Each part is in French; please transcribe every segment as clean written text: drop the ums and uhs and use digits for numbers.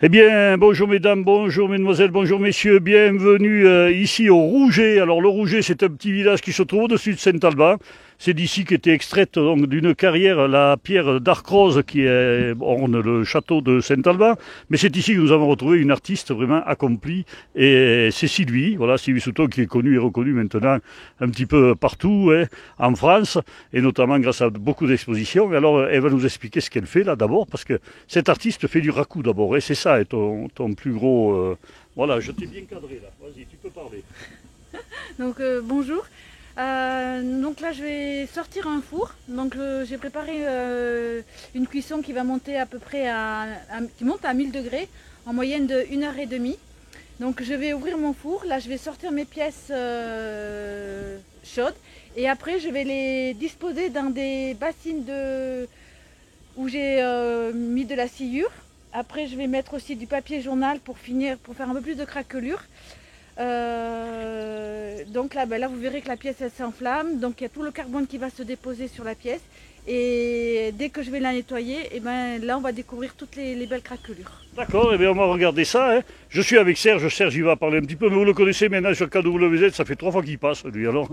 Eh bien, bonjour mesdames, bonjour mesdemoiselles, bonjour messieurs, bienvenue ici au Rouget. Alors le Rouget, c'est un petit village qui se trouve au-dessus de Saint-Alban. C'est d'ici qu'était extraite donc d'une carrière la pierre d'Arcrose qui orne le château de Saint-Alban. Mais c'est ici que nous avons retrouvé une artiste vraiment accomplie et c'est Sylvie. Voilà, Sylvie Souton qui est connue et reconnue maintenant un petit peu partout hein, en France et notamment grâce à beaucoup d'expositions. Alors elle va nous expliquer ce qu'elle fait là d'abord parce que cette artiste fait du raku d'abord et c'est ça et ton plus gros... Voilà, je t'ai bien cadré là, vas-y, tu peux parler. Donc bonjour. Donc là je vais sortir un four. Donc j'ai préparé une cuisson qui va monter à peu près qui monte à 1000 degrés en moyenne de 1 h 30. Donc je vais ouvrir mon four. Là je vais sortir mes pièces chaudes et après je vais les disposer dans des bassines où j'ai mis de la sciure. Après je vais mettre aussi du papier journal pour faire un peu plus de craquelure. Donc là, vous verrez que la pièce elle s'enflamme, donc il y a tout le carbone qui va se déposer sur la pièce et dès que je vais la nettoyer, et là on va découvrir toutes les belles craquelures. D'accord, et bien on va regarder ça. Hein. Je suis avec Serge, Serge il va parler un petit peu, mais vous le connaissez maintenant sur KWZ, ça fait 3 fois qu'il passe lui alors.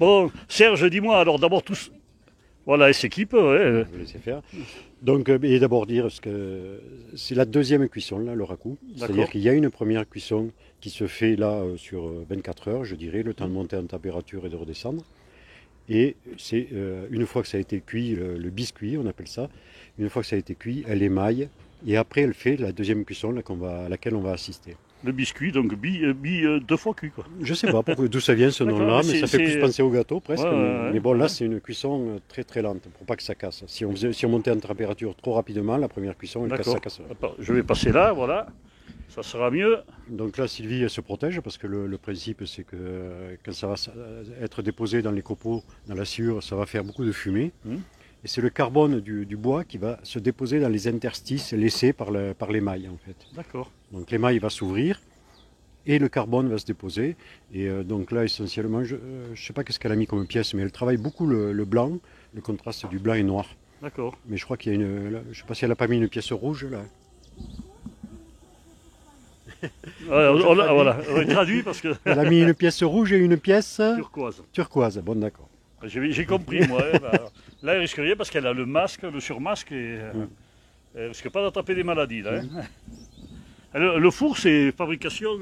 Bon, Serge, dis-moi alors d'abord tous. Voilà, elle s'équipe, ouais. Je vais laisser faire. Donc, et d'abord dire que c'est la deuxième cuisson, là, le raku. C'est-à-dire qu'il y a une première cuisson qui se fait là sur 24 heures, je dirais, le temps de monter en température et de redescendre. Et c'est une fois que ça a été cuit, le biscuit, on appelle ça, une fois que ça a été cuit, elle émaille. Et après, elle fait la deuxième cuisson là, à laquelle on va assister. Le biscuit, donc deux fois cuit quoi. Je sais pas d'où ça vient ce nom-là, mais ça fait plus penser au gâteau presque. Mais bon, là c'est une cuisson très très lente pour pas que ça casse. Si on montait en température trop rapidement, la première cuisson, ça casse. Attends, je vais passer là, voilà. Ça sera mieux. Donc là, Sylvie elle se protège parce que le principe c'est que quand ça va être déposé dans les copeaux, dans la sciure, ça va faire beaucoup de fumée. Et c'est le carbone du bois qui va se déposer dans les interstices laissés par l'émail en fait. D'accord. Donc l'émail va s'ouvrir et le carbone va se déposer. Et donc là essentiellement, je ne sais pas qu'est-ce qu'elle a mis comme pièce, mais elle travaille beaucoup le blanc, le contraste du blanc et noir. D'accord. Mais je crois qu'il y a je ne sais pas si elle n'a pas mis une pièce rouge là. Voilà, on traduit parce que... Elle a mis une pièce rouge et une pièce... Turquoise. Turquoise, bon d'accord. J'ai compris, moi. Là, elle risque rien parce qu'elle a le masque, le surmasque, et elle risque pas d'attraper des maladies. Là, hein. Le four, c'est fabrication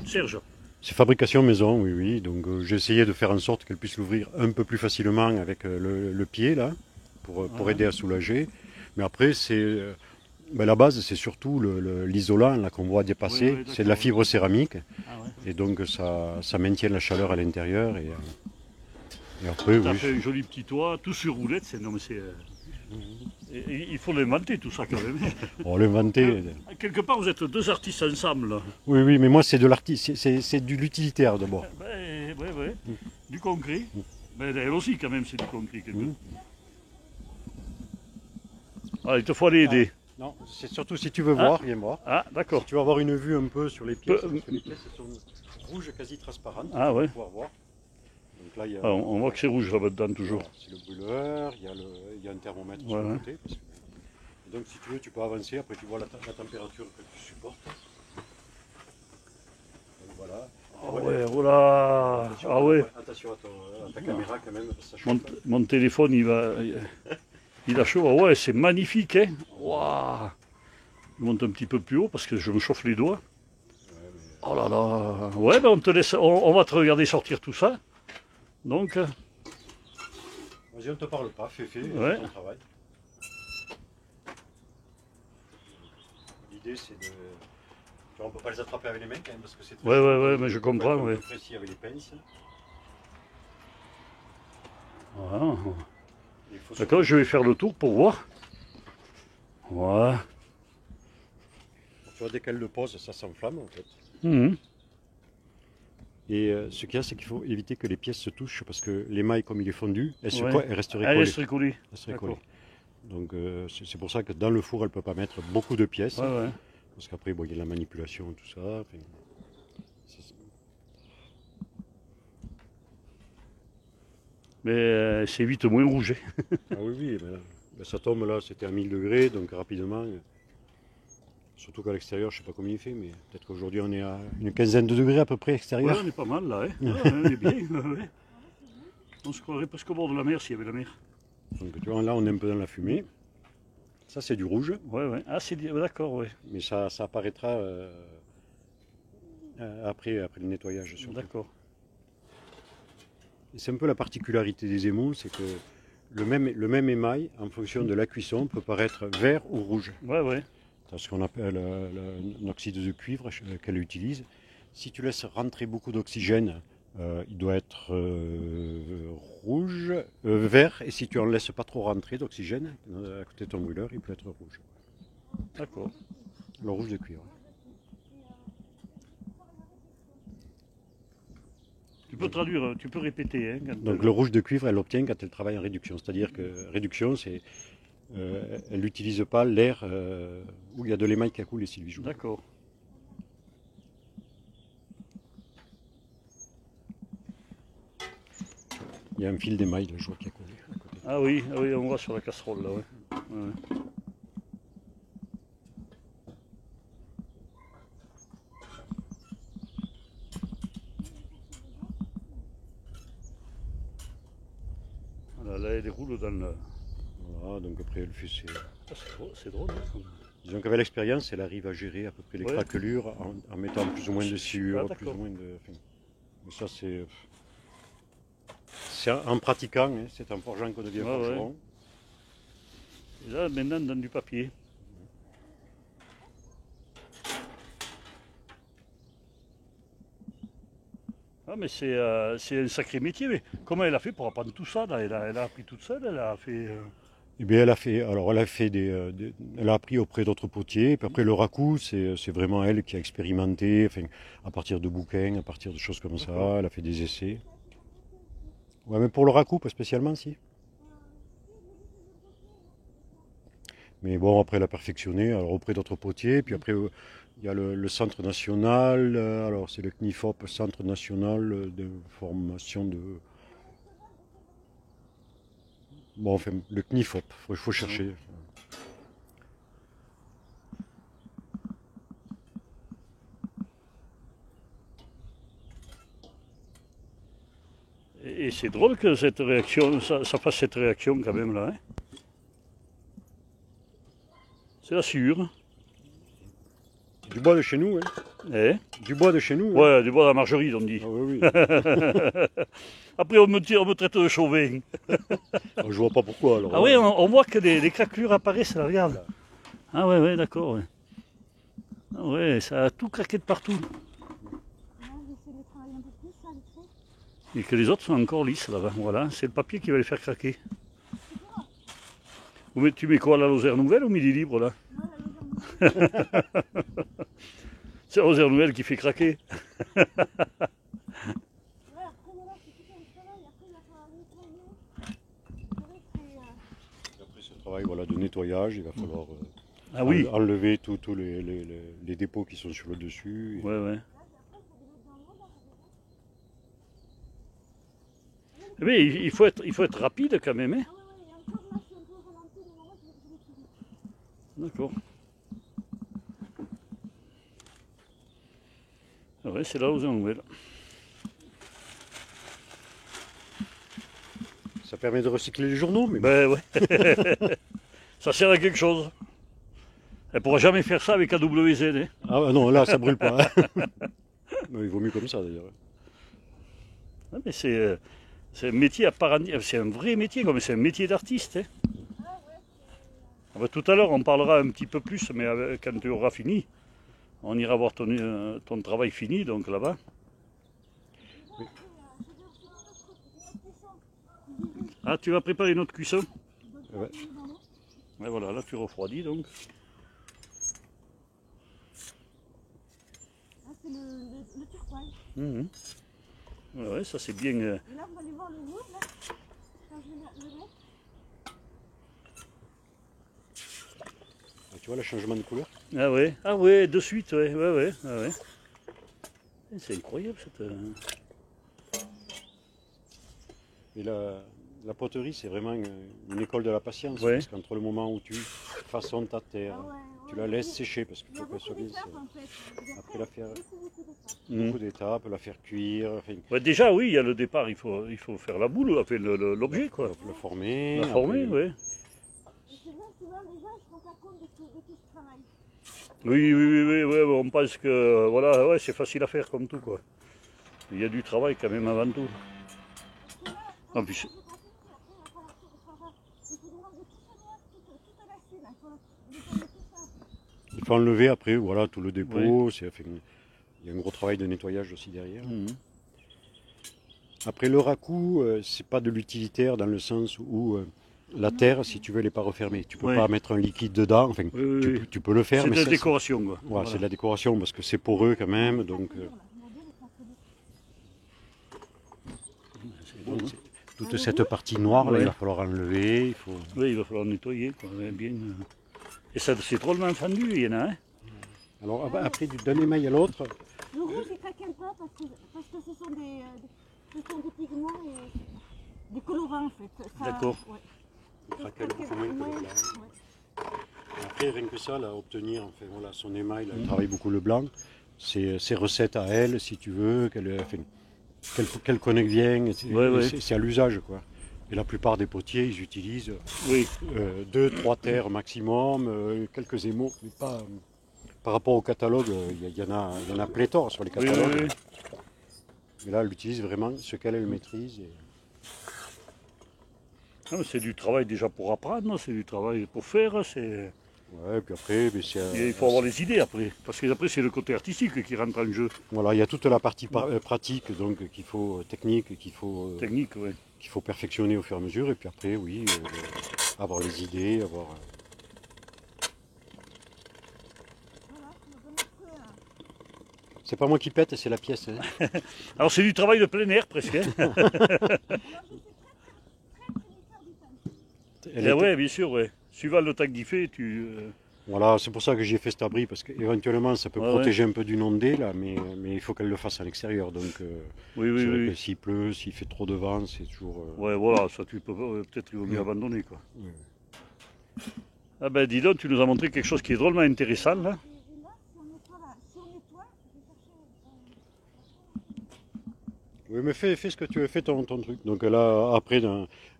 Serge. C'est fabrication maison, oui, oui. Donc j'ai essayé de faire en sorte qu'elle puisse l'ouvrir un peu plus facilement avec le pied, là, pour aider à soulager. Mais après, la base, c'est surtout l'isolant là qu'on voit dépasser. Oui, c'est de la fibre céramique. Ah, ouais. Et donc ça maintient la chaleur à l'intérieur. Et après, tu as fait un joli petit toit, tout sur roulette. Il faut l'inventer tout ça quand même. On l'inventer. Quelque part, vous êtes deux artistes ensemble. Là. Oui, oui, mais moi c'est de l'artiste, c'est de l'utilitaire d'abord. Oui. Du concret. Mais elle aussi quand même, c'est du concret. Ah, il te faut aller aider. Non, c'est surtout si tu veux voir, viens voir. Ah, d'accord. Si tu veux avoir une vue un peu sur les pièces, parce que les pièces sont rouges quasi transparentes. Ah ouais. Pouvoir voir. Donc là, on voit que c'est rouge là-dedans toujours. Voilà, c'est le brûleur, il y a un thermomètre sur le côté. Donc si tu veux, tu peux avancer, après tu vois la température que tu supportes. Donc voilà. Voilà. Attention à ta caméra quand même, ça chauffe. Mon téléphone, il a chaud. Ouais, c'est magnifique, hein. Wow. Je monte un petit peu plus haut parce que je me chauffe les doigts. Oh là là. Ouais, on te laisse, on va te regarder sortir tout ça. Donc. Vas-y, on ne te parle pas, fais ton travail. L'idée c'est de. On ne peut pas les attraper avec les mains quand même parce que c'est très. Ouais, mais je comprends. Ouais. Précis avec les pinces. Voilà. D'accord, je vais faire le tour pour voir. Voilà. Tu vois, dès qu'elle le pose, ça s'enflamme en fait. Et ce qu'il y a, c'est qu'il faut éviter que les pièces se touchent parce que l'émail, comme il est fondu, elle resterait collée. Donc c'est pour ça que dans le four, elle ne peut pas mettre beaucoup de pièces. Parce qu'après, il y a la manipulation, tout ça. Enfin, mais c'est vite moins rouge. Ah oui, mais là, ça tombe là, c'était à 1000 degrés, donc rapidement. Surtout qu'à l'extérieur, je ne sais pas combien il fait, mais peut-être qu'aujourd'hui on est à une quinzaine de degrés à peu près extérieur. Ouais, on est pas mal là, hein. Ouais, on est bien. Ouais. On se croirait presque au bord de la mer s'il y avait la mer. Donc tu vois, là on est un peu dans la fumée. Ça c'est du rouge. Ouais, ouais. Ah, c'est d'accord, ouais. Mais ça apparaîtra après le nettoyage surtout. D'accord. C'est un peu la particularité des émaux, c'est que le même émail, en fonction de la cuisson, peut paraître vert ou rouge. Ouais, ouais. C'est ce qu'on appelle un oxyde de cuivre qu'elle utilise. Si tu laisses rentrer beaucoup d'oxygène, il doit être vert, et si tu en laisses pas trop rentrer d'oxygène à côté de ton brûleur, il peut être rouge. D'accord. Le rouge de cuivre. Tu peux traduire, tu peux répéter. Hein, Donc le rouge de cuivre, elle l'obtient quand elle travaille en réduction. C'est-à-dire que réduction, c'est elle n'utilise pas l'air où il y a de l'émail qui a coulé, Sylvie Joux. D'accord. Il y a un fil d'émail, je vois, qui a coulé à côté. Ah oui, on voit sur la casserole là, ouais. Ouais. Voilà, là, elle roule dans le... Voilà, donc après elle fait ses... Ah, c'est drôle, hein. Disons qu'avec l'expérience, elle arrive à gérer à peu près les craquelures en mettant plus ou moins de sciure, plus ou moins de... Enfin, mais ça c'est en pratiquant, hein, c'est en forgeant qu'on devient forgeron. Ouais. Et là, maintenant, dans du papier. Ah, mais c'est un sacré métier. Mais comment elle a fait pour apprendre tout ça là, elle a appris toute seule, elle a fait... Eh bien, elle a fait elle a appris auprès d'autres potiers. Puis après, le raku, c'est vraiment elle qui a expérimenté, enfin, à partir de bouquins, à partir de choses comme ça. Elle a fait des essais. Ouais, mais pour le raku, pas spécialement, si. Mais bon, après, elle a perfectionné, alors auprès d'autres potiers. Puis après, il y a le centre national. Alors, c'est le CNIFOP, Centre national de formation de... Bon, enfin, le CNIFOP, il faut chercher. Et c'est drôle que cette réaction, ça fasse cette réaction quand même là. Hein. C'est la sûre. Du bois de chez nous, hein. Eh? Du bois de chez nous. Ouais, du bois de la margerie, on dit. Ah, oui. Après, on me traite de chauvin. Je vois pas pourquoi alors. Ah oui, on voit que les craquelures apparaissent, là, regarde. Ah ouais, d'accord. Ouais. Ah ouais, ça a tout craqué de partout. Et que les autres sont encore lisses là-bas. Voilà, c'est le papier qui va les faire craquer. Tu mets quoi, la Lozère Nouvelle ou Midi Libre là? C'est la Lozère Nouvelle qui fait craquer. Après ce travail de nettoyage, il va falloir enlever tous les dépôts qui sont sur le dessus. Ouais. Mais il faut être rapide quand même. Hein. D'accord. Ah ouais, c'est là aux nouvelles. Ça permet de recycler les journaux, mais... Ben ouais. Ça sert à quelque chose. Elle pourra jamais faire ça avec AWZ. Hein. Ah non, là ça brûle pas. Il vaut mieux comme ça d'ailleurs. Ah, mais c'est un métier à part entière. C'est un vrai métier, comme c'est un métier d'artiste. Hein. Ah ben, tout à l'heure, on parlera un petit peu plus, mais quand tu auras fini, on ira voir ton travail fini, donc là-bas. Oui. Ah, tu vas préparer notre cuisson? Ouais. Et voilà, là tu refroidis donc. Ah, c'est le turquoise. Mmh. Ouais, ça c'est bien. Et là, on va aller voir le rouge, là, quand je vais le mettre. Tu vois le changement de couleur? Ah ouais, de suite, ouais. C'est incroyable cette... Et la poterie, c'est vraiment une école de la patience. Ouais. Parce qu'entre le moment où tu façonnes ta terre. Ah ouais, Tu la laisses sécher parce qu'il Il y a faut qu'elle beaucoup soit bien. d'étapes en fait. Après la faire, Beaucoup d'étapes. beaucoup d'étapes, la faire cuire, enfin, Ouais, déjà, oui, il y a le départ, il faut faire la boule, enfin, l'objet, quoi. le former. La former, après, oui. Et c'est vrai, souvent les gens ne se rendent pas compte de tout ce travail. Oui, on pense que, voilà, ouais, c'est facile à faire comme tout, quoi. Il y a du travail quand même avant tout. En plus, il faut enlever après, voilà, tout le dépôt. Oui. Enfin, il y a un gros travail de nettoyage aussi derrière. mhm. Après le racoup, c'est pas de l'utilitaire dans le sens où la terre, si tu veux, elle n'est pas refermée. Tu peux Oui. pas mettre un liquide dedans. Enfin, Oui. tu peux le faire, C'est mais de la ça, décoration, quoi. voilà, c'est de la décoration parce que c'est poreux quand même. Donc, toute cette partie noire, là, Oui. il va falloir enlever. Il faut... Oui, il va falloir nettoyer, quoi, ouais, bien. Et ça, c'est drôlement fendu, il y en a, hein. Alors après, d'un émail à l'autre, Le rouge, il craque pas parce que ce sont des pigments et des colorants en fait. D'accord. Ouais. il craquelle beaucoup moins que le blanc. Ouais. Après, rien que ça, là, obtenir enfin, voilà, son émail, là, elle travaille beaucoup le blanc. C'est ses recettes à elle, si tu veux, qu'elle connaît bien. C'est à l'usage, quoi. Et la plupart des potiers, ils utilisent Oui, 2-3 terres maximum, quelques émaux, mais pas. Par rapport au catalogue, il y en a pléthore sur les oui, catalogues. oui. Mais là, elle utilise vraiment ce qu'elle maîtrise. Et... Ah, mais c'est du travail déjà pour apprendre, c'est du travail pour faire, c'est... Ouais, puis après, mais Et il faut avoir les idées après, parce que après c'est le côté artistique qui rentre en jeu, voilà, il y a toute la partie pratique, donc qu'il faut technique, qu'il technique, oui. faut perfectionner au fur et à mesure, et puis après, oui, avoir les idées, avoir. C'est pas moi qui pète, c'est la pièce. Hein. Alors c'est du travail de plein air presque, hein. Elle Et est- ouais, bien sûr, ouais. Suivant le temps qu'il fait, Voilà, c'est pour ça que j'ai fait cet abri, parce qu'éventuellement ça peut Ouais, protéger un peu du non-dé, là, mais il faut qu'elle le fasse à l'extérieur. Donc, Oui, c'est vrai oui. que s'il pleut, s'il fait trop de vent, c'est toujours. Ouais, voilà, ça tu peux peut-être il vaut mieux Mm. abandonner, quoi. Ouais. Ah ben dis donc, tu nous as montré quelque chose qui est drôlement intéressant, là. Et là, si on nettoie, je vais chercher. Oui, mais fais ce que tu veux, fais ton truc. Donc là, après,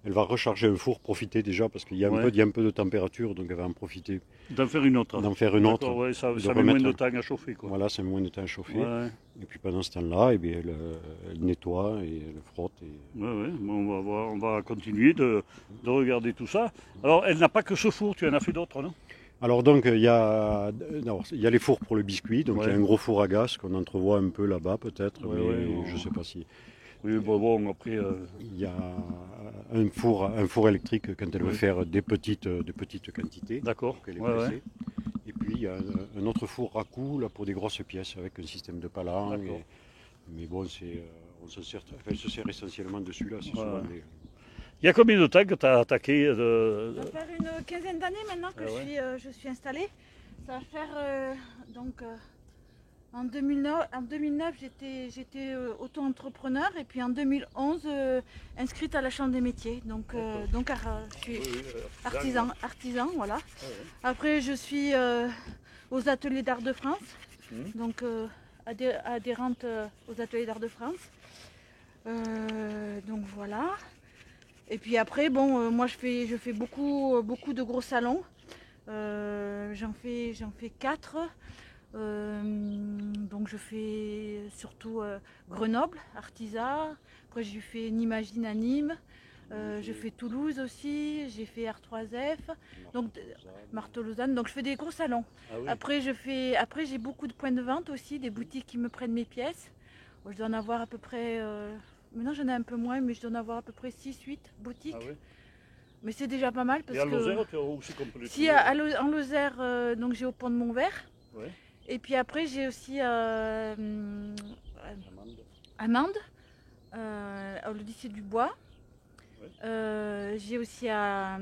elle va recharger un four, profiter déjà, parce qu'il y a Ouais. il y a un peu de température, donc elle va en profiter, D'en faire une autre. d'en faire une autre. D'accord, ouais, ça de met moins remettre- de temps à chauffer, quoi. Voilà, ça met moins de temps à chauffer. Ouais, Et puis pendant ce temps-là, eh bien, elle nettoie et elle frotte. Et... ouais. Bon, on va continuer de regarder tout ça. Alors, elle n'a pas que ce four, tu en as fait d'autres, non? Alors donc, il y a les fours pour le biscuit. Donc il y a Ouais. un gros four à gaz qu'on entrevoit un peu là-bas peut-être, Ouais, mais ouais, je ne sais pas si... Oui, bon, après... Il y a un four électrique quand elle veut Oui. faire de petites quantités. D'accord, Donc elle est ouais, pressée. Et puis il y a un autre four racoup là, pour des grosses pièces avec un système de palang. D'accord. Mais bon, on se sert, elle se sert essentiellement de celui-là. C'est souvent des- Il y a combien de temps que tu as attaqué Ça va faire une quinzaine d'années maintenant que Ah ouais. je suis installée. Ça va faire en 2009 j'étais auto-entrepreneur et puis en 2011 inscrite à la Chambre des métiers. Donc je suis artisan voilà. Ah ouais. Après je suis aux ateliers d'art de France, Mhm. donc adhérente aux ateliers d'art de France. Donc voilà. Et puis après, bon, moi je fais beaucoup de gros salons. J'en fais 4. Donc je fais surtout Grenoble, Artisa. Après j'ai fait Nimagine à Nîmes. Je fais Toulouse aussi. J'ai fait R3F. Donc Marteau Lausanne. Donc je fais des gros salons. Ah oui. Après j'ai beaucoup de points de vente aussi, des boutiques qui me prennent mes pièces. Je dois en avoir à peu près. Maintenant j'en ai un peu moins, mais je dois en avoir à peu près 6-8 boutiques. Ah oui. Mais c'est déjà pas mal parce Et à que. Lozère, tu as aussi complété. Si en Lozère, donc j'ai au Pont de Montvert. Ouais. Et puis après j'ai aussi Amande. Amande, au lycée du Bois. Ouais. J'ai aussi à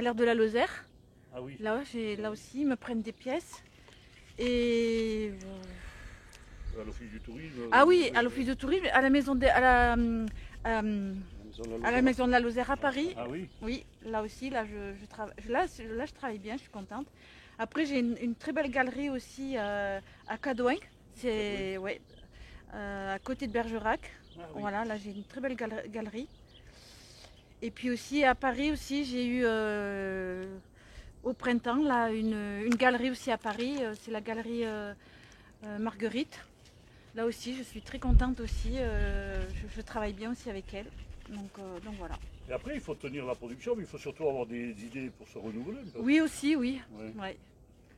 l'aire de la Lozère. Ah oui. Là aussi ils me prennent des pièces. Et À l'office du tourisme. ah oui, à l'office de tourisme, à la maison à la À la Maison de la Lozère à Paris. Ah oui. Oui, là aussi, là je travaille. Là, je travaille bien, je suis contente. Après, j'ai une très belle galerie aussi à Cadouin. C'est ouais, à côté de Bergerac. Ah oui. Voilà, là j'ai une très belle galerie. Et puis aussi à Paris aussi, j'ai eu au printemps là une galerie aussi à Paris. C'est la galerie Marguerite. Là aussi, je suis très contente aussi. Je travaille bien aussi avec elle. Donc voilà. Et après, il faut tenir la production, mais il faut surtout avoir des idées pour se renouveler. Un peu. Oui aussi, oui. Ouais. Ouais.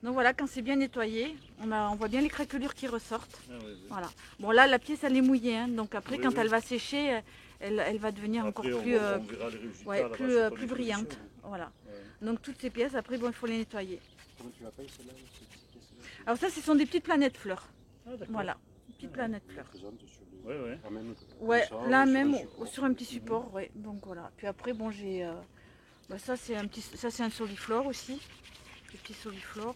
Donc voilà, quand c'est bien nettoyé, on voit bien les craquelures qui ressortent. Ah, ouais. Voilà. Bon là, la pièce elle est mouillée, hein, donc après Oui, quand oui. elle va sécher, elle va devenir Après, encore plus, on verra les résultats ouais, là-bas plus, sur ton plus brillante. exposition. Voilà. Ouais. Donc toutes ces pièces, après bon, il faut les nettoyer. Comment tu l'appelles celle-là, ces petites pièces-là? Alors ça, ce sont des petites planètes fleurs. Ah, d'accord. Voilà, des petites planètes fleurs. Présente sur les- Ouais, ouais. Ah, même Ouais, comme ça, là ou sur même un support. sur un petit support, ouais. Donc voilà. Puis après, bon, j'ai ça c'est un soliflore aussi, des petits soliflores.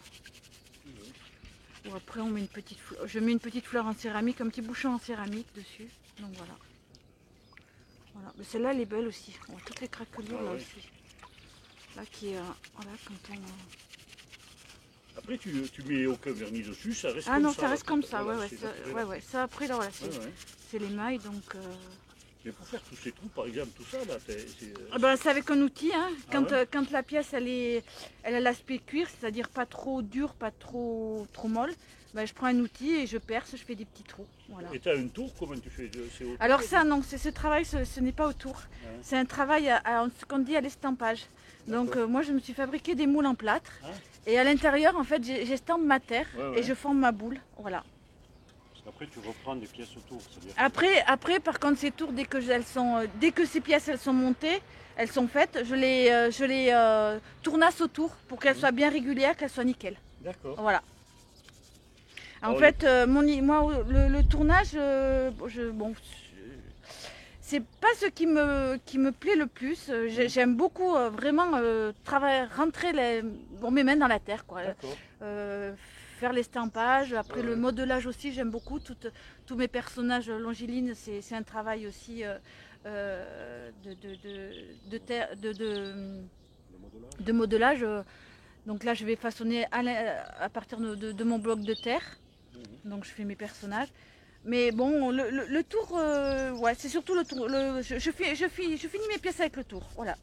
Ou après on met une petite fleur. Je mets une petite fleur en céramique, un petit bouchon en céramique dessus. Donc voilà. Voilà. Mais celle-là elle est belle aussi. On voit toutes les craquelures Ah là ouais. aussi. Là qui est voilà quand on. Après, tu mets aucun vernis dessus, ça reste Ah comme non, ça. ça reste comme ça, Voilà, ouais, c'est ça, naturel. ouais, ouais. Ça après là voilà, Ouais, ouais. c'est l'émail donc. Mais pour faire tous ces trous, par exemple, tout ça, là, Ah ben, c'est avec un outil, hein. Ah ouais Quand la pièce elle a l'aspect cuir, c'est-à-dire pas trop dur, pas trop molle, ben, je prends un outil et je perce, je fais des petits trous. Voilà. Et tu as une tour, comment tu fais c'est autour, Alors ça non, ce travail ce n'est pas autour. Ouais. C'est un travail à ce qu'on dit à l'estampage. Donc moi je me suis fabriqué des moules en plâtre Ah. et à l'intérieur en fait j'estampe ma terre Ouais, ouais. et je forme ma boule. Voilà. Parce qu'après, tu reprends des pièces autour. c'est-à-dire que- Après par contre ces tours dès que ces pièces elles sont montées, elles sont faites, je les tournasse autour pour qu'elles soient bien régulières, qu'elles soient nickel. D'accord. Voilà. En Oh, fait, moi, le tournage, c'est pas ce qui me plaît le plus. J'aime beaucoup vraiment rentrer mes mains dans la terre, quoi. D'accord. Faire l'estampage. Après, Ouais, le ouais. modelage aussi, j'aime beaucoup. Tous mes personnages longilines, c'est un travail aussi de modelage. Donc là, je vais façonner à partir de mon bloc de terre. Donc je fais mes personnages. Mais bon, le tour, ouais, c'est surtout le tour. Je finis mes pièces avec le tour. Voilà.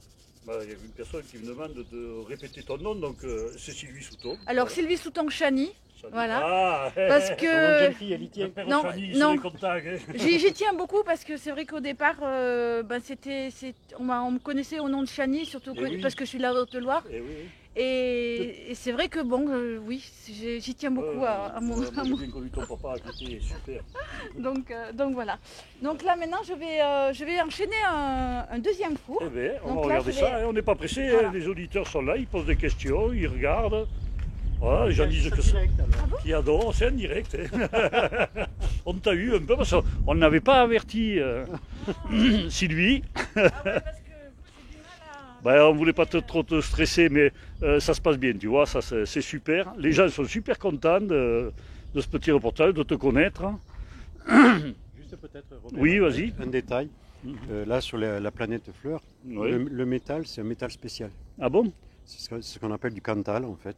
Bah, il y a une personne qui me demande de répéter ton nom, donc c'est Sylvie Souton. Alors Voilà. Sylvie Souton-Chani, Ça dit- voilà. Ah, parce Comment une que jeune fille, elle y tient. Père non, Chani, non. sur les contacts, hein. j'y tiens beaucoup parce que c'est vrai qu'au départ, on me connaissait au nom de Chani, surtout Eh oui. parce que je suis de la Haute-Loire. Eh oui. Et c'est vrai que bon, oui, j'y tiens beaucoup à mon. Moi, j'ai bien connu ton papa qui était super. Donc voilà. Donc là maintenant, je vais enchaîner un deuxième four. Eh bien, on Donc va là, regarder je vais- ça, hein, on n'est pas pressé, Voilà. hein, les auditeurs sont là, ils posent des questions, ils regardent. Voilà, les gens disent C'est que c'est direct, alors. qui adorent, c'est en direct. Hein. On t'a eu un peu parce qu'on n'avait pas averti Sylvie. Ah ouais, parce que j'ai du mal à. Ben, on ne voulait pas trop te stresser, mais ça se passe bien, tu vois, ça c'est super. Les gens sont super contents de ce petit reportage, de te connaître. Juste peut-être, Robert, Oui, vas-y. un détail. Mhm. Là, sur la planète fleur, Oui. le métal, c'est un métal spécial. Ah bon? C'est ce qu'on appelle du Cantal, en fait.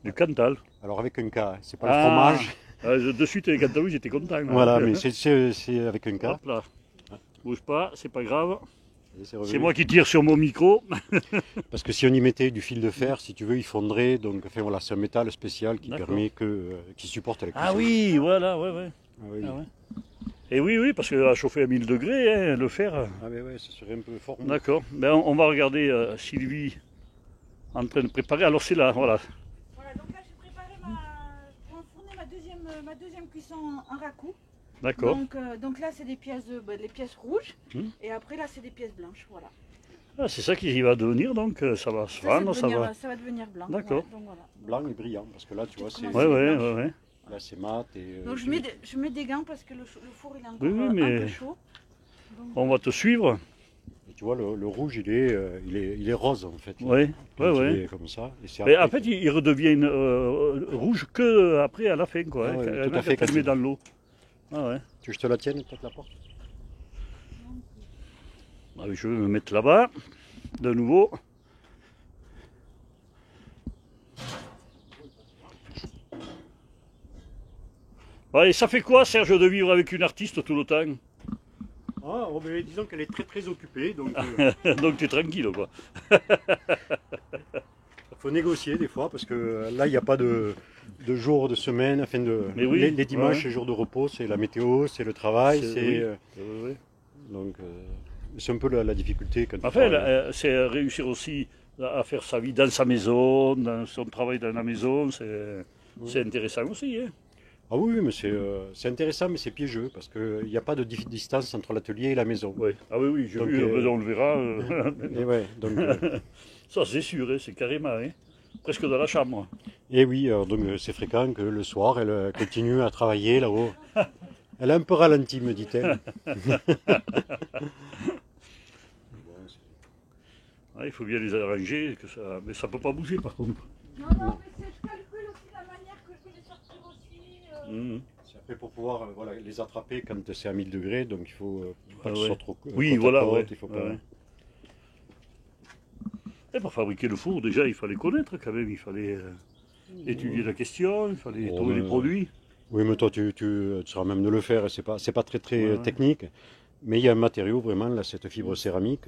Du Cantal. Alors, avec un K, c'est pas Ah. le fromage. De suite, les Cantal, oui, j'étais content. Là. Voilà, mais c'est avec un K. Hop là. Bouge pas, c'est pas grave. Et c'est revenu. C'est moi qui tire sur mon micro. Parce que si on y mettait du fil de fer, si tu veux, il fondrait. Donc, enfin, voilà, c'est un métal spécial qui D'accord. permet qui supporte la cuisson. Ah oui, voilà, ouais, ouais. Ah oui. Ah ouais. Et oui, parce que à chauffer à 1000 degrés, hein, le fer. Ah mais ouais, ça serait un peu fort. D'accord. Ben, on va regarder Sylvie en train de préparer. Alors c'est là, voilà. Voilà, donc là j'ai préparé pour enfourner ma deuxième cuisson en raku. D'accord. Donc là c'est des pièces, les pièces rouges Hmm. et après là c'est des pièces blanches. Voilà. Ah, c'est ça qui va devenir, donc ça va se Ça, vendre, ça va. ça va devenir blanc. D'accord. Ouais, donc voilà. Blanc et brillant, parce que là, tu vois, c'est Comment Ouais, ouais, blanche. ouais, ouais. là c'est mat et. Donc je mets des gants parce que le four il est encore Oui, un mais peu chaud. Donc, On va te suivre. et tu vois, le rouge, il est rose en fait. Ouais, Quand ouais, il ouais. est comme ça. Et c'est Mais en après fait, il redevient rouge que après à la fin, quoi. Ah hein, ouais, quand tout à fait, tu le quand mets il- dans l'eau. Ah ouais. Tu veux que je te la tienne, peut-être la porte? Ah, je vais me mettre là-bas, de nouveau. Ouais, et ça fait quoi, Serge, de vivre avec une artiste tout le temps? Ah, oh, mais disons qu'elle est très très occupée, donc Donc tu es tranquille, quoi. il faut négocier des fois, parce que là, il n'y a pas de jours de semaine, enfin Mais oui, les dimanches, ouais. les jours de repos, c'est la météo, c'est le travail, Oui. Oui. donc c'est un peu la difficulté quand Enfin, travailles. c'est réussir aussi à faire sa vie dans sa maison, dans son travail dans la maison, c'est intéressant aussi. Hein. Ah oui, mais c'est intéressant, mais c'est piégeux, parce qu'il n'y a pas de distance entre l'atelier et la maison. Ouais. Ah oui, oui, j'ai Donc, vu, on le verra. Et ouais, donc, Ça, c'est sûr, hein, c'est carrément, hein, presque dans la chambre. et oui, donc c'est fréquent que le soir, elle continue à travailler là-haut. Elle a un peu ralenti, me dit-elle. Ouais, il faut bien les arranger, mais ça ne peut pas bouger par contre. Non, mais je calcule aussi la manière que je vais les sortir aussi. Mmh. C'est après pour pouvoir voilà, les attraper quand c'est à 1000 degrés, donc il faut pas Ah que ce ouais. soit trop Oui, côte à voilà, côte, ouais. il faut Ouais, pas... ouais. Et pour fabriquer le four, déjà, il fallait connaître quand même, il fallait étudier la question, il fallait Oh, trouver les produits. Oui, mais toi, tu seras même de le faire, c'est pas très Ouais. technique. Mais il y a un matériau, vraiment, là, cette fibre céramique.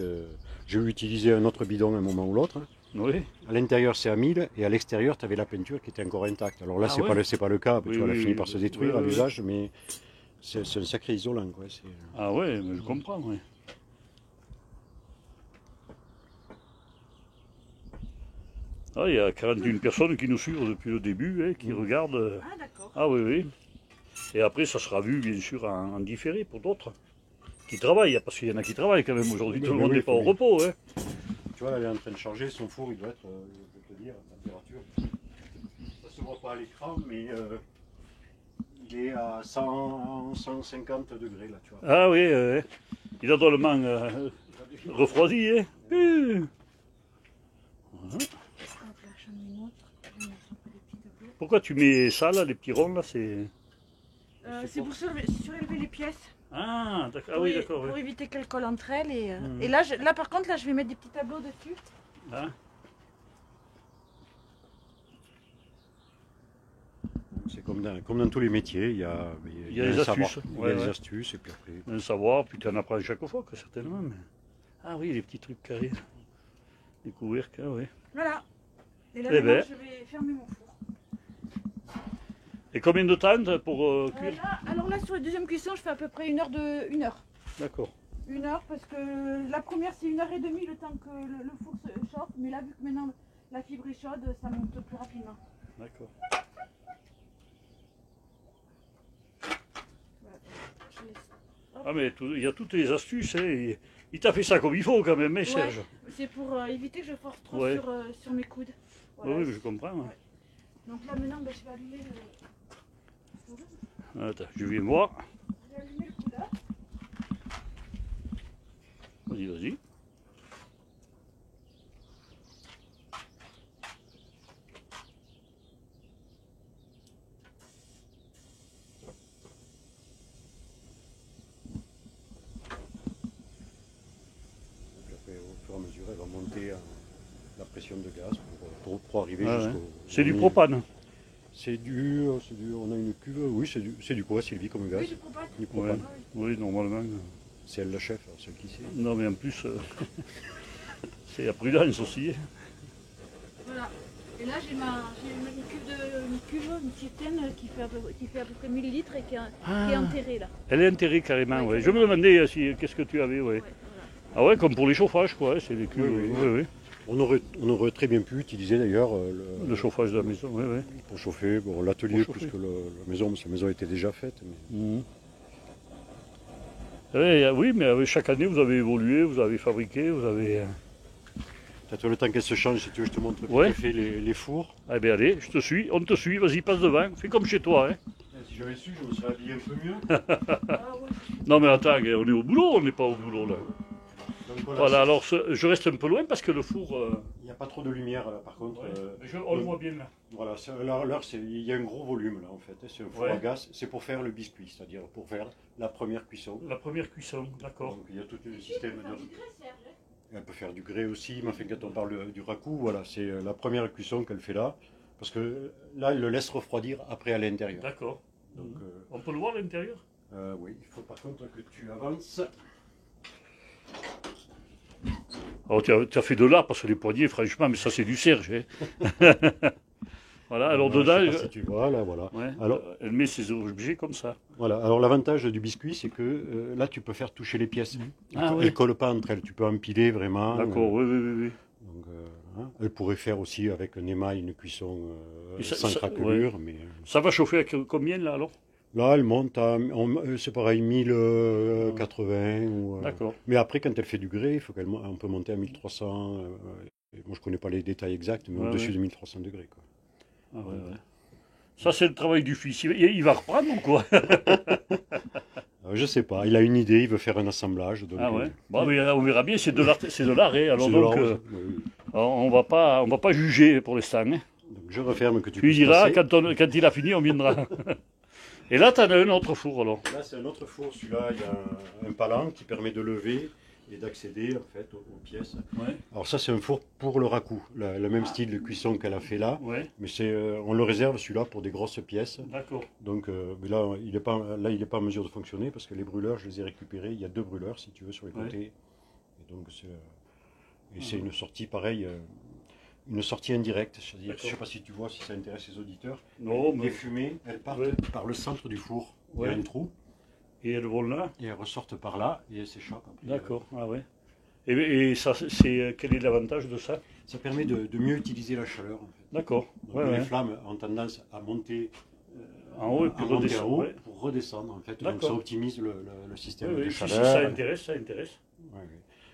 J'ai utilisé un autre bidon à un moment ou l'autre. Oui, À l'intérieur, c'est à 1000, et à l'extérieur, tu avais la peinture qui était encore intacte. Alors là, Ah c'est ouais. pas le cas, parce Oui, qu'elle a oui, fini oui. par se détruire Oui, à oui. l'usage, mais c'est un sacré isolant, quoi. ah ouais, mais je comprends, oui. Ah, il y a 41 personnes qui nous suivent depuis le début, hein, qui regardent. Ah, d'accord. Ah oui, oui. Et après, ça sera vu, bien sûr, en différé pour d'autres qui travaillent, parce qu'il y en a qui travaillent quand même aujourd'hui. Oui, Tout le oui, monde oui, n'est pas au oui. repos. Hein. Tu vois, là, elle est en train de charger, son four, il doit être, je vais te dire, la température. Ça se voit pas à l'écran, mais il est à 150 degrés, là, tu vois. Ah oui, il a drôlement refroidi. Hein. Hop là, j'en ai une autre. Je vais mettre un peu les petits tableaux. Pourquoi tu mets ça, là, les petits ronds, là, c'est... C'est pour surélever les pièces. Ah, d'accord. Ah oui, d'accord. Pour Oui. éviter qu'elles collent entre elles. Mhm. Et là, là, par contre, là, je vais mettre des petits tableaux dessus. Ah. C'est comme dans tous les métiers, il y a des un savoir, astuces. il y Ouais, a des ouais. astuces, et puis après... Un savoir, puis tu en apprends chaque fois, quoi, certainement. Mais... Ah oui, les petits trucs carrés. Les couvercles, ah oui. Voilà. Et là, Eh maintenant, ben. je vais fermer mon four. Et combien de temps pour cuire Alors là, sur la deuxième cuisson, je fais à peu près une heure. D'accord. 1 heure, parce que la première, c'est 1h30 le temps que le four se chauffe. Mais là, vu que maintenant la fibre est chaude, ça monte plus rapidement. D'accord. Voilà. Je laisse. Ah mais il y a toutes les astuces, hein. Il t'a fait ça comme il faut quand même, hein, Ouais, Serge. c'est pour éviter que je force trop Ouais. sur mes coudes. Oui, Voilà. oui, je comprends. Ouais. Donc là, maintenant, ben, je vais allumer Attends, je viens voir. je vais allumer le couleur. Vas-y, vas-y. Donc après, au fur et à mesure, elle va monter la pression de gaz pour arriver Ah ouais. jusqu'au... C'est du au propane. C'est du... On a une cuve, oui, c'est du quoi, Sylvie, comme gaz? Oui, du propane. Du Ouais. propane. Oui, normalement. C'est elle la chef, alors, celle qui sait. Non, mais en plus, c'est la prudence aussi. Hein. Voilà. Et là, j'ai une cuve, une citerne qui fait à peu près 1000 litres et qui est enterrée là. Elle est enterrée carrément, Ouais, ouais. Je me demandais qu'est-ce que tu avais, ouais. Ouais, voilà. Ah ouais, comme pour les chauffages, quoi. Hein, c'est des cuves. Oui, oui. Oui, oui. On aurait très bien pu utiliser d'ailleurs Le chauffage de la maison, oui, oui. pour chauffer l'atelier Pour plus chauffer. que la maison, parce que la maison était déjà faite. Mais... Mhm. Oui, mais chaque année, vous avez évolué, vous avez fabriqué, vous avez... Peut-être le temps qu'elle se change, si tu veux, je te montre Ouais. fait les fours. Eh bien allez, je te suis, on te suit, vas-y, passe devant, fais comme chez toi. Hein. Si j'avais su, je me serais habillé un peu mieux. Ah ouais. Non mais attends, on est au boulot, on n'est pas au boulot là. Donc Voilà, alors je reste un peu loin parce que le four... Il n'y a a pas trop de lumière là par contre. Ouais. On le voit bien là. Voilà, là il y a un gros volume là en fait. C'est un four à gaz, c'est pour faire le biscuit, c'est-à-dire pour faire la première cuisson. La première cuisson, d'accord. Donc il y a tout le système de... Elle peut faire du grès aussi, mais enfin, quand on parle du raku, voilà, c'est la première cuisson qu'elle fait là. Parce que là, elle le laisse refroidir après à l'intérieur. D'accord. Donc, on peut le voir à l'intérieur? Oui, il faut par contre que tu avances. Alors tu as fait de l'art parce que les poignées, franchement, mais ça c'est du serge. Hein. Voilà, alors dedans. Je sais pas si tu vois, là, voilà. Ouais, alors, elle met ses objets comme ça. Voilà, alors l'avantage du biscuit, c'est que là, tu peux faire toucher les pièces. Elles ne collent pas entre elles, tu peux empiler vraiment. D'accord, oui. Donc, elle pourrait faire aussi avec un émail une cuisson sans craquelure. Ouais. Mais, ça va chauffer à combien là alors? Là, elle monte à, c'est pareil, 1080. D'accord. Mais après, quand elle fait du grès, on peut monter à 1300. Moi, je ne connais pas les détails exacts, mais au-dessus de 1300 degrés. Quoi. Ah, ouais. Ça, c'est le travail du fils. Il va reprendre ou quoi? Je sais pas. Il a une idée, il veut faire un assemblage. Donc, bon, mais on verra bien, c'est de l'art. Alors donc, oui. on va pas juger pour l'instant. Hein. Donc je referme que tu lui diras, quand il a fini, on viendra. Et là, tu as un autre four alors. Là, c'est un autre four. Celui-là, il y a un palan qui permet de lever et d'accéder en fait aux pièces. Ouais. Alors ça, c'est un four pour le raku, le même style de cuisson qu'elle a fait là. Ouais. Mais on le réserve celui-là pour des grosses pièces. D'accord. Donc mais là, il n'est pas en mesure de fonctionner parce que les brûleurs, je les ai récupérés. Il y a 2 brûleurs si tu veux sur les côtés. Et donc c'est une sortie pareille. Une sortie indirecte, c'est-à-dire, je ne sais pas si tu vois, si ça intéresse les auditeurs. Non, les fumées, elles partent par le centre du four. Il y a un trou. Et elles vont là. Et elles ressortent par là et elles s'échappent. D'accord, ah ouais. Et ça, quel est l'avantage de ça? Ça permet de mieux utiliser la chaleur. En fait. D'accord. Les flammes ont tendance à monter en haut et puis redescendre. Pour redescendre en fait. Donc ça optimise le système de chaleur. Ça intéresse, ça intéresse.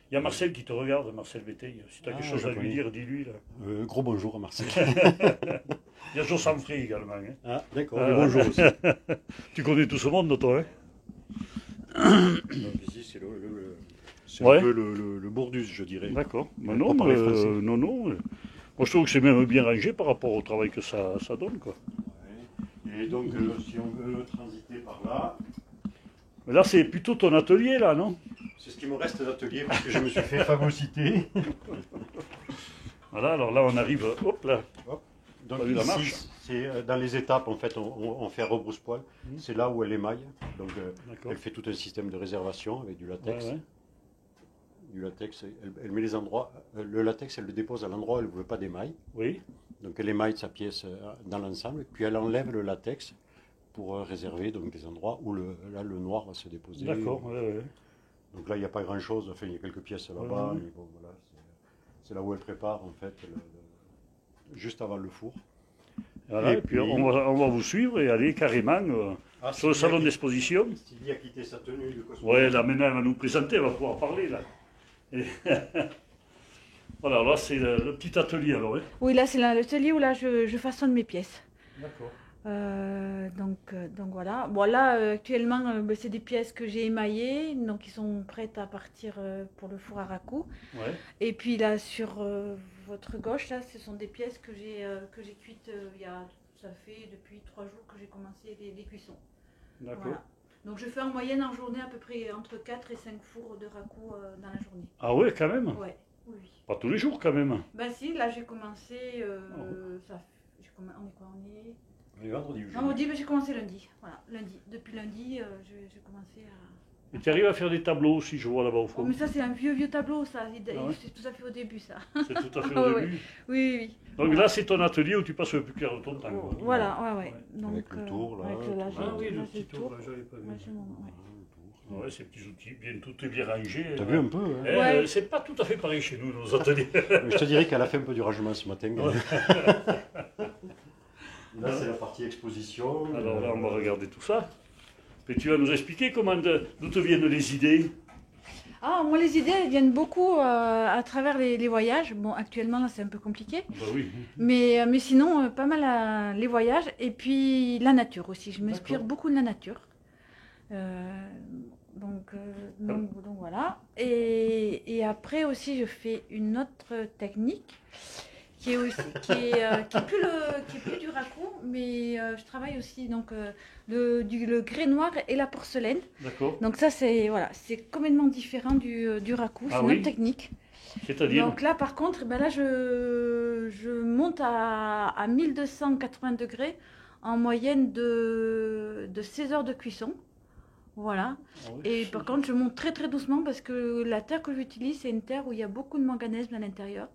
Il y a Marcel qui te regarde, Marcel Béteille. Si tu as quelque chose à lui dire, dis-lui. Gros bonjour à Marcel. Il y a Joe Sanfrey également. Hein. Ah, d'accord, bonjour aussi. Tu connais tout ce monde, toi, hein. Donc ici, c'est un peu le Bourdus, je dirais. D'accord. Non. Moi, je trouve que c'est même bien rangé par rapport au travail que ça donne, quoi. Ouais. Et donc, si on veut transiter par là... Mais là, c'est plutôt ton atelier, là, non? C'est ce qui me reste d'atelier parce que je me suis fait phagocyter. Voilà, alors là, on arrive, hop là. Hop. Donc ici, c'est dans les étapes, en fait, on fait rebrousse-poil. C'est là où elle émaille. Donc, elle fait tout un système de réservation avec du latex. Ouais. Du latex, elle met les endroits. Le latex, elle le dépose à l'endroit où elle ne veut pas d'émail. Oui. Donc, elle émaille sa pièce dans l'ensemble. Puis, elle enlève le latex pour réserver donc, des endroits où le noir va se déposer. D'accord, Donc là, il n'y a pas grand-chose. Enfin, il y a quelques pièces là-bas. Mais bon, voilà. C'est là où elle prépare, en fait, juste avant le four. Voilà, et puis on va vous suivre et aller carrément sur le salon d'exposition. Sylvie a quitté sa tenue de cosmétique. Ouais, là maintenant elle va nous présenter, elle va pouvoir parler là. Et voilà, là c'est le petit atelier alors. Hein. Oui, là c'est l'atelier où là je façonne mes pièces. D'accord. Donc voilà. Bon là actuellement c'est des pièces que j'ai émaillées, donc qui sont prêtes à partir pour le four à raku. Ouais. Et puis là sur votre gauche là, ce sont des pièces que j'ai cuites ça fait depuis 3 jours que j'ai commencé les cuissons. D'accord. Voilà. Donc je fais en moyenne en journée à peu près entre 4 et 5 fours de raku dans la journée. Ah ouais, quand même. Ouais. Oui. Pas tous les jours quand même. Ben si, là j'ai commencé on est vendredi. Vendredi, j'ai commencé lundi. Voilà, lundi. Depuis lundi, j'ai commencé à... Et tu arrives à faire des tableaux aussi, je vois là-bas au fond. Oh, mais ça, c'est un vieux tableau, ça. C'est tout à fait au début, ça. C'est tout à fait au début. Oui. Donc là, c'est ton atelier où tu passes le plus clair de ton temps. Quoi. Voilà, ouais. Donc, avec le tour, là. Le petit tour, là, j'avais pas vu. Ouais, ces petits outils, tout est bien rangé. T'as vu un peu, hein. C'est pas tout à fait pareil chez nous, nos ateliers. Je te dirais qu'elle a fait un peu du rangement ce matin. Là, c'est la partie exposition. Alors là, on va regarder tout ça. Et tu vas nous expliquer d'où te viennent les idées? Ah, moi, les idées, elles viennent beaucoup à travers les voyages. Bon, actuellement, là, c'est un peu compliqué. Bah oui. Mais sinon, pas mal les voyages. Et puis, la nature aussi. Je m'inspire beaucoup de la nature. Donc voilà. Et après aussi, je fais une autre technique qui est plus du raku, mais je travaille aussi donc le grès noir et la porcelaine. D'accord. Donc ça c'est complètement différent du raku, c'est une autre technique. C'est-à-dire? Donc là par contre, ben là je monte à 1280 degrés en moyenne de 16 heures de cuisson. Voilà. Ah oui, Et par contre, je monte très très doucement parce que la terre que j'utilise, c'est une terre où il y a beaucoup de manganèse à l'intérieur.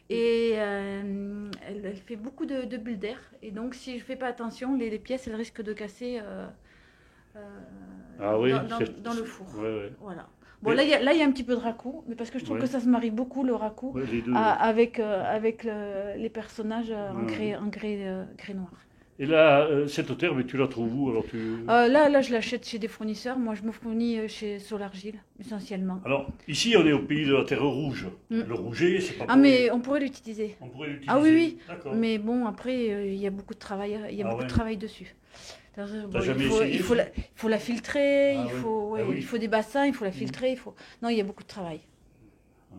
Et elle fait beaucoup de bulles d'air. Et donc, si je ne fais pas attention, les pièces, elles risquent de casser dans le four. Ouais. Voilà. Bon, là, il y a un petit peu de raku, mais parce que je trouve que ça se marie beaucoup, le raku, les deux, avec les personnages en grès noir. Et là, cette terre, mais tu la trouves où alors Là, je l'achète chez des fournisseurs. Moi, je me fournis chez Solargile, essentiellement. Alors, ici, on est au pays de la terre rouge. Le rouget, c'est pas mais on pourrait l'utiliser. On pourrait l'utiliser. Ah oui. D'accord. Mais bon, après, il y a beaucoup de travail, de travail dessus. Il faut la filtrer, Ah il faut des bassins, il faut la filtrer. Non, il y a beaucoup de travail. Ouais.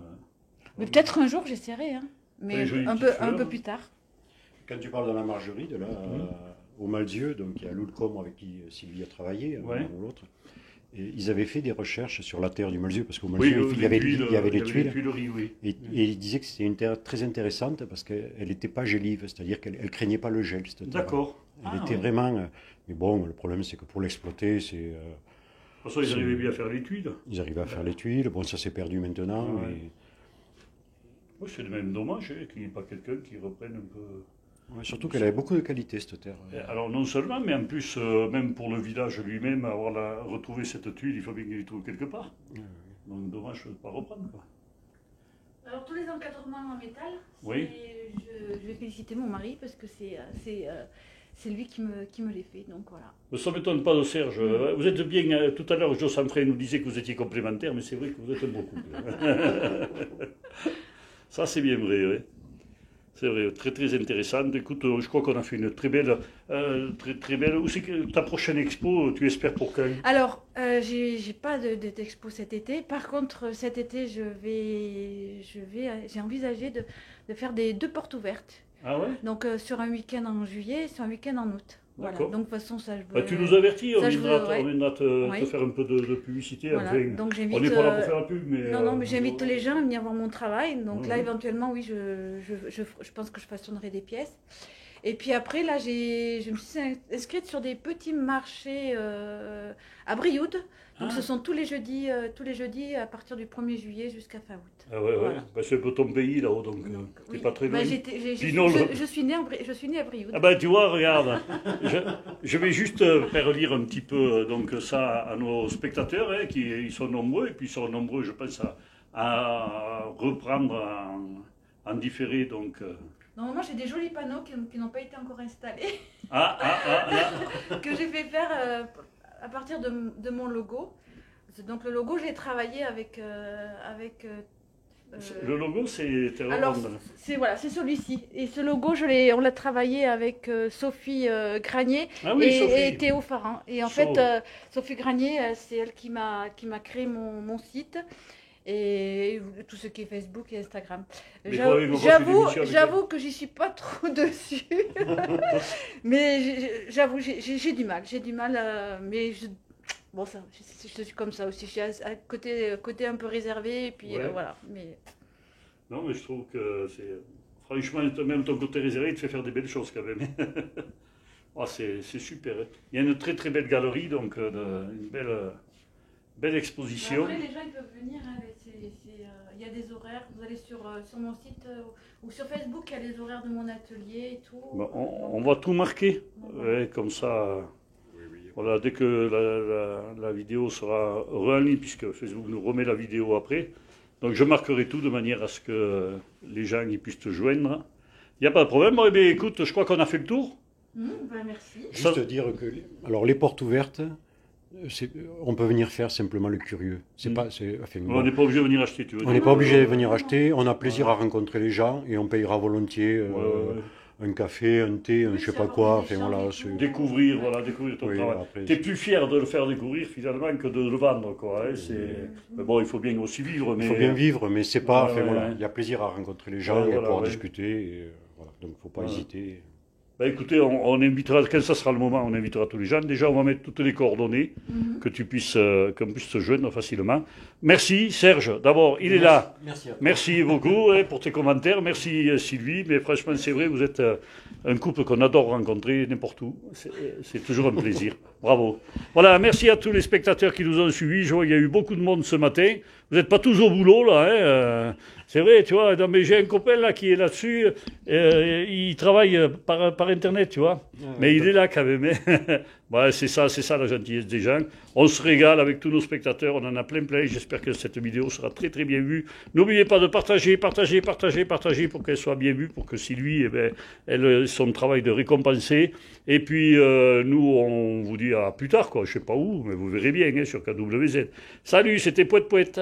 Mais peut-être un jour, j'essaierai. Mais un peu plus tard. Quand tu parles de la margerie, de là, au Malzieu, donc il y a Loulcom avec qui Sylvie a travaillé, l'un ou l'autre, et ils avaient fait des recherches sur la terre du Malzieu, parce qu'au Malzieu, il y avait les tuiles. Et ils disaient que c'était une terre très intéressante parce qu'elle n'était pas gélive, c'est-à-dire qu'elle ne craignait pas le gel. D'accord. Elle était vraiment. Mais bon, le problème, c'est que pour l'exploiter, c'est. De toute façon, ils arrivaient bien à faire les tuiles. Ils arrivaient à faire les tuiles. Bon, ça s'est perdu maintenant. Oui, c'est même dommage qu'il n'y ait pas quelqu'un qui reprenne un peu. Ouais, surtout qu'elle avait beaucoup de qualité, cette terre. Alors non seulement, mais en plus, même pour le village lui-même, retrouvé cette tuile, il faut bien qu'il y trouve quelque part. Donc dommage de ne pas reprendre. Quoi. Alors tous les encadrements en métal, je vais féliciter mon mari parce que c'est lui qui me les fait. Donc voilà. Ça ne m'étonne pas de Serge. Vous êtes bien, tout à l'heure, Joe Sanfray nous disait que vous étiez complémentaires, mais c'est vrai que vous êtes beaucoup. Ça, c'est bien vrai, oui. C'est vrai, très très intéressant. Écoute, je crois qu'on a fait une très belle. Où c'est que ta prochaine expo, tu espères pour quand? Alors, j'ai pas d'expo cet été. Par contre, cet été, j'ai envisagé de faire 2 portes ouvertes. Ah ouais? Donc sur un week-end en juillet, sur un week-end en août. Voilà. Donc de toute façon, ça je tu nous avertis, on viendra te faire un peu de publicité. Voilà. Enfin, donc, on n'est pas là pour faire la pub, mais... Non, mais j'invite les gens à venir voir mon travail. Donc là, éventuellement, oui, je pense que je façonnerai des pièces. Et puis après, là, je me suis inscrite sur des petits marchés à Brioude. Donc ce sont tous les jeudis à partir du 1er juillet jusqu'à fin août. Ah ouais, voilà. C'est un peu ton pays là-haut, donc t'es pas très loin. Je suis née à Brioude. Ah ben tu vois, regarde, je vais juste faire lire un petit peu donc ça à nos spectateurs, ils sont nombreux, et puis ils sont nombreux, je pense, à reprendre en différé, donc... Normalement, j'ai des jolis panneaux qui n'ont pas été encore installés. Là. Que j'ai fait faire à partir de mon logo. Donc le logo, j'ai travaillé avec... Le logo, c'est alors c'est celui-ci. Et ce logo, on l'a travaillé avec Sophie Granier et Théo Farran. Et en fait, Sophie Granier, c'est elle qui m'a créé mon site. Et tout ce qui est Facebook et Instagram. J'avoue que j'y suis pas trop dessus. Mais j'avoue, j'ai du mal. Mais bon, ça, je suis comme ça aussi. Je suis à côté un peu réservé. Et puis voilà. Mais... Non, mais je trouve que c'est... Franchement, même ton côté réservé, il te fait faire des belles choses quand même. C'est super. Il y a une très très belle galerie, donc une belle exposition. Après, les gens ils peuvent venir. Il y a des horaires. Vous allez sur mon site ou sur Facebook, il y a les horaires de mon atelier et tout. Bah, on va tout marquer. Comme ça, voilà, dès que la vidéo sera en ligne, puisque Facebook nous remet la vidéo après. Donc je marquerai tout de manière à ce que les gens puissent te joindre. Il n'y a pas de problème. Bon, écoute, je crois qu'on a fait le tour. Merci. Juste dire que alors les portes ouvertes, on peut venir faire simplement le curieux. On n'est pas obligé de venir acheter, tu veux dire. On n'est pas obligé de venir acheter, on a plaisir à rencontrer les gens et on payera volontiers un café, un thé, un je sais pas quoi, enfin voilà. Découvrir ton Oui, travail. après, Tu es plus fier de le faire découvrir finalement que de le vendre, quoi. Hein, mais bon, il faut bien aussi vivre. Il faut bien vivre, mais c'est pas. Ouais, Enfin, ouais, voilà, ouais. il y a plaisir à rencontrer les gens et à Voilà, pouvoir ouais. discuter. Et, voilà, donc il ne faut pas hésiter. Ben écoutez, on invitera, quand ça sera le moment, on invitera tous les gens. Déjà, on va mettre toutes les coordonnées, que qu'on puisse se joindre facilement. Merci Serge, d'abord, il est là. Merci à toi. Merci beaucoup pour tes commentaires. Merci Sylvie, mais franchement, c'est vrai, vous êtes un couple qu'on adore rencontrer n'importe où. C'est toujours un plaisir. Bravo. Voilà, merci à tous les spectateurs qui nous ont suivis. Je vois qu'il y a eu beaucoup de monde ce matin. Vous n'êtes pas tous au boulot, là. Hein, c'est vrai, tu vois. Non, mais j'ai un copain là qui est là-dessus. Il travaille par Internet, tu vois. Mais il est là quand même. Hein. Ouais, c'est ça la gentillesse des gens. On se régale avec tous nos spectateurs. On en a plein. J'espère que cette vidéo sera très très bien vue. N'oubliez pas de partager pour qu'elle soit bien vue, pour que Sylvie, elle ait son travail de récompenser. Et puis, nous, on vous dit à plus tard, quoi. Je sais pas où, mais vous verrez bien hein, sur KWZ. Salut, c'était Poète Poète.